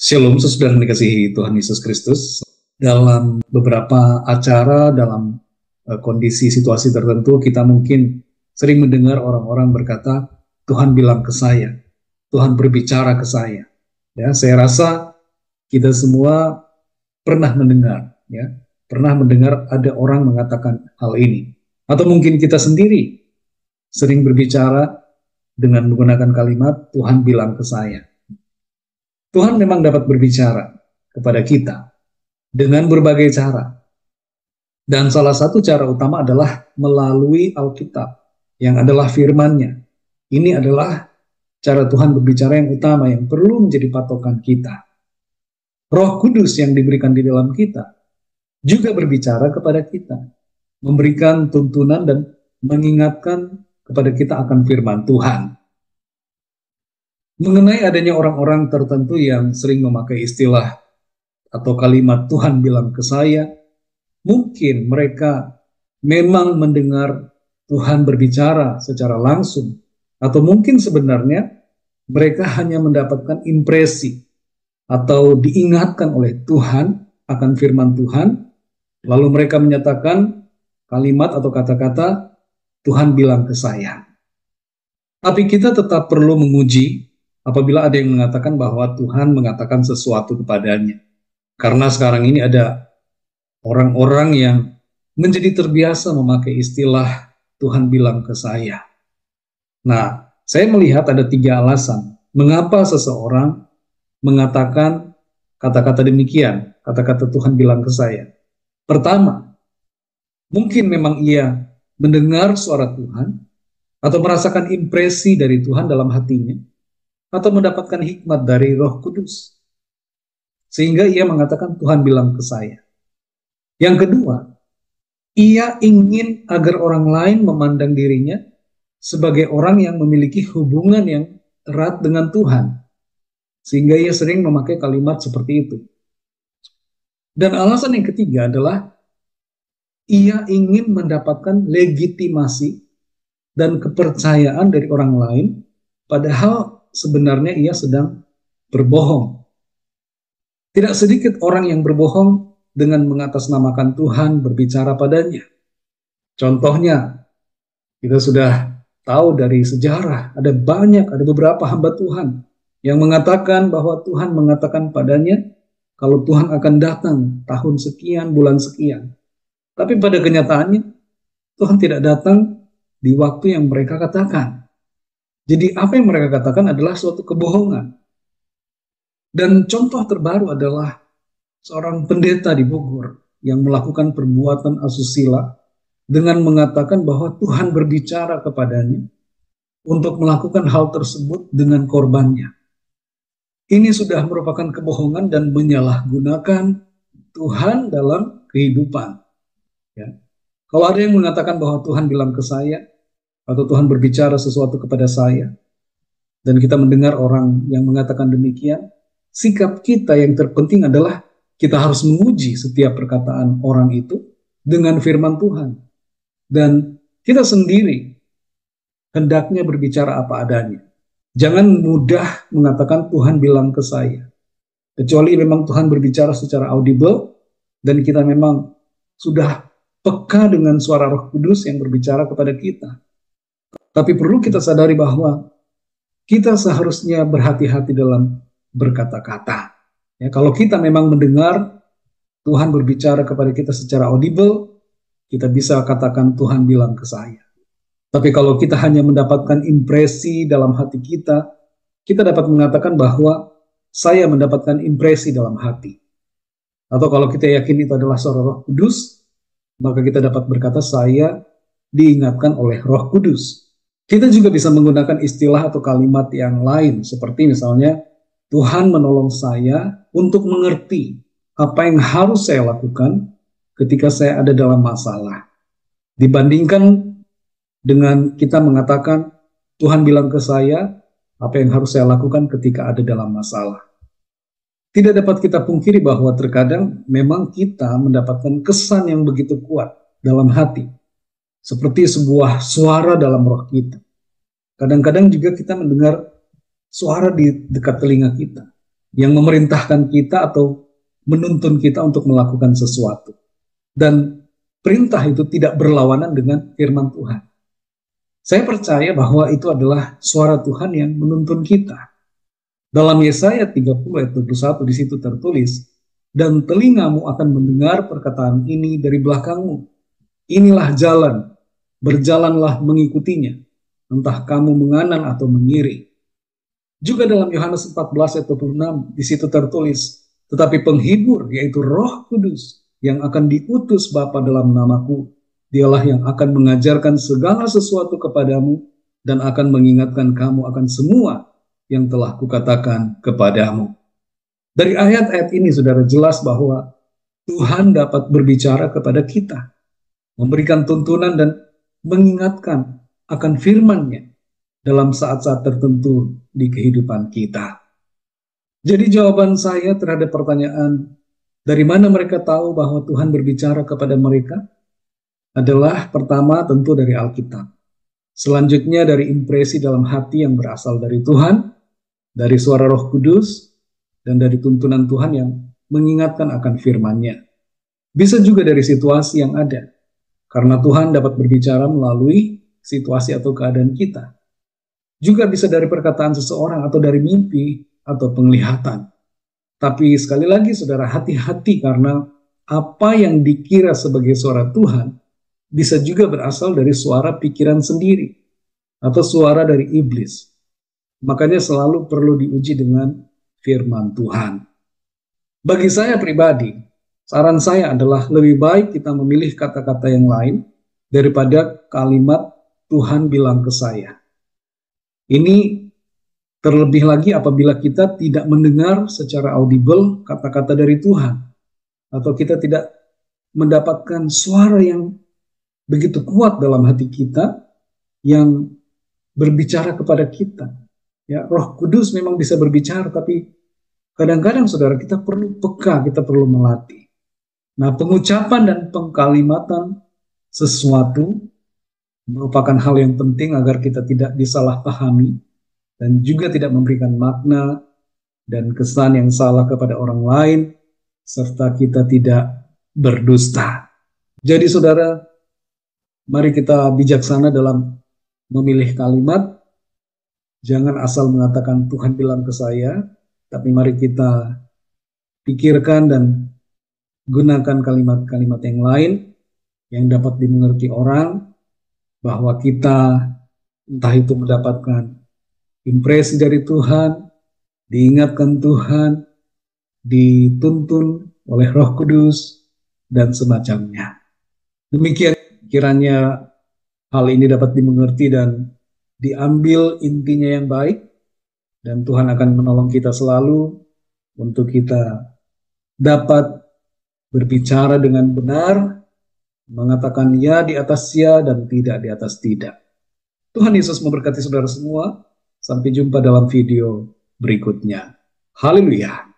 Shalom, sesudah dikasihi Tuhan Yesus Kristus. Dalam beberapa acara, dalam kondisi situasi tertentu, kita mungkin sering mendengar orang-orang berkata, Tuhan bilang ke saya, Tuhan berbicara ke saya. Ya, saya rasa kita semua pernah mendengar, ya, pernah mendengar ada orang mengatakan hal ini. Atau mungkin kita sendiri sering berbicara dengan menggunakan kalimat, Tuhan bilang ke saya. Tuhan memang dapat berbicara kepada kita dengan berbagai cara. Dan salah satu cara utama adalah melalui Alkitab, yang adalah firman-Nya. Ini adalah cara Tuhan berbicara yang utama, yang perlu menjadi patokan kita. Roh Kudus yang diberikan di dalam kita juga berbicara kepada kita, memberikan tuntunan dan mengingatkan kepada kita akan firman Tuhan. Mengenai adanya orang-orang tertentu yang sering memakai istilah atau kalimat Tuhan bilang ke saya, mungkin mereka memang mendengar Tuhan berbicara secara langsung, atau mungkin sebenarnya mereka hanya mendapatkan impresi atau diingatkan oleh Tuhan akan firman Tuhan, lalu mereka menyatakan kalimat atau kata-kata Tuhan bilang ke saya. Tapi kita tetap perlu menguji apabila ada yang mengatakan bahwa Tuhan mengatakan sesuatu kepadanya. Karena sekarang ini ada orang-orang yang menjadi terbiasa memakai istilah Tuhan bilang ke saya. Nah, saya melihat ada 3 alasan mengapa seseorang mengatakan kata-kata demikian, kata-kata Tuhan bilang ke saya. Pertama, mungkin memang ia mendengar suara Tuhan atau merasakan impresi dari Tuhan dalam hatinya, atau mendapatkan hikmat dari Roh Kudus, sehingga ia mengatakan Tuhan bilang ke saya. Yang kedua, ia ingin agar orang lain memandang dirinya sebagai orang yang memiliki hubungan yang erat dengan Tuhan, sehingga ia sering memakai kalimat seperti itu. Dan alasan yang ketiga adalah ia ingin mendapatkan legitimasi dan kepercayaan dari orang lain, padahal sebenarnya ia sedang berbohong. Tidak sedikit orang yang berbohong dengan mengatasnamakan Tuhan berbicara padanya. Contohnya, kita sudah tahu dari sejarah, ada beberapa hamba Tuhan yang mengatakan bahwa Tuhan mengatakan padanya kalau Tuhan akan datang tahun sekian, bulan sekian. Tapi pada kenyataannya, Tuhan tidak datang di waktu yang mereka katakan. Jadi apa yang mereka katakan adalah suatu kebohongan. Dan contoh terbaru adalah seorang pendeta di Bogor yang melakukan perbuatan asusila dengan mengatakan bahwa Tuhan berbicara kepadanya untuk melakukan hal tersebut dengan korbannya. Ini sudah merupakan kebohongan dan menyalahgunakan Tuhan dalam kehidupan. Ya. Kalau ada yang mengatakan bahwa Tuhan bilang ke saya, atau Tuhan berbicara sesuatu kepada saya, dan kita mendengar orang yang mengatakan demikian, sikap kita yang terpenting adalah kita harus menguji setiap perkataan orang itu dengan firman Tuhan. Dan kita sendiri hendaknya berbicara apa adanya. Jangan mudah mengatakan Tuhan bilang ke saya. Kecuali memang Tuhan berbicara secara audible, dan kita memang sudah peka dengan suara Roh Kudus yang berbicara kepada kita. Tapi perlu kita sadari bahwa kita seharusnya berhati-hati dalam berkata-kata. Ya, kalau kita memang mendengar Tuhan berbicara kepada kita secara audible, kita bisa katakan Tuhan bilang ke saya. Tapi kalau kita hanya mendapatkan impresi dalam hati kita, kita dapat mengatakan bahwa saya mendapatkan impresi dalam hati. Atau kalau kita yakin itu adalah suara Roh Kudus, maka kita dapat berkata saya diingatkan oleh Roh Kudus. Kita juga bisa menggunakan istilah atau kalimat yang lain, seperti misalnya, Tuhan menolong saya untuk mengerti apa yang harus saya lakukan ketika saya ada dalam masalah. Dibandingkan dengan kita mengatakan, Tuhan bilang ke saya apa yang harus saya lakukan ketika ada dalam masalah. Tidak dapat kita pungkiri bahwa terkadang memang kita mendapatkan kesan yang begitu kuat dalam hati, seperti sebuah suara dalam roh kita. Kadang-kadang juga kita mendengar suara di dekat telinga kita. yang memerintahkan kita atau menuntun kita untuk melakukan sesuatu. Dan perintah itu tidak berlawanan dengan firman Tuhan. Saya percaya bahwa itu adalah suara Tuhan yang menuntun kita. Dalam Yesaya 30 ayat 21 di situ tertulis, dan telingamu akan mendengar perkataan ini dari belakangmu. Inilah jalan, berjalanlah mengikutinya, entah kamu menganan atau mengiri. Juga dalam Yohanes 14 ayat 26 di situ tertulis, tetapi penghibur yaitu Roh Kudus yang akan diutus Bapa dalam namaku, dialah yang akan mengajarkan segala sesuatu kepadamu dan akan mengingatkan kamu akan semua yang telah kukatakan kepadamu. Dari ayat-ayat ini saudara jelas bahwa Tuhan dapat berbicara kepada kita, memberikan tuntunan dan mengingatkan akan firman-Nya dalam saat-saat tertentu di kehidupan kita. Jadi jawaban saya terhadap pertanyaan, dari mana mereka tahu bahwa Tuhan berbicara kepada mereka? Adalah pertama tentu dari Alkitab. Selanjutnya dari impresi dalam hati yang berasal dari Tuhan, dari suara Roh Kudus, dan dari tuntunan Tuhan yang mengingatkan akan firman-Nya. Bisa juga dari situasi yang ada, karena Tuhan dapat berbicara melalui situasi atau keadaan kita. Juga bisa dari perkataan seseorang atau dari mimpi atau penglihatan. Tapi sekali lagi saudara, hati-hati karena apa yang dikira sebagai suara Tuhan bisa juga berasal dari suara pikiran sendiri atau suara dari iblis. Makanya selalu perlu diuji dengan firman Tuhan. Bagi saya pribadi, saran saya adalah lebih baik kita memilih kata-kata yang lain daripada kalimat Tuhan bilang ke saya. Ini terlebih lagi apabila kita tidak mendengar secara audible kata-kata dari Tuhan, atau kita tidak mendapatkan suara yang begitu kuat dalam hati kita yang berbicara kepada kita. Ya, Roh Kudus memang bisa berbicara, tapi kadang-kadang saudara kita perlu peka, kita perlu melatih. Nah, pengucapan dan pengkalimatan sesuatu merupakan hal yang penting agar kita tidak disalahpahami dan juga tidak memberikan makna dan kesan yang salah kepada orang lain, serta kita tidak berdusta. Jadi saudara, mari kita bijaksana dalam memilih kalimat. Jangan asal mengatakan Tuhan bilang ke saya, tapi mari kita pikirkan dan gunakan kalimat-kalimat yang lain yang dapat dimengerti orang, bahwa kita entah itu mendapatkan impresi dari Tuhan, diingatkan Tuhan, dituntun oleh Roh Kudus, dan semacamnya. Demikian kiranya hal ini dapat dimengerti dan diambil intinya yang baik, dan Tuhan akan menolong kita selalu untuk kita dapat berbicara dengan benar, mengatakan ya di atas ya dan tidak di atas tidak. Tuhan Yesus memberkati saudara semua. Sampai jumpa dalam video berikutnya. Haleluya.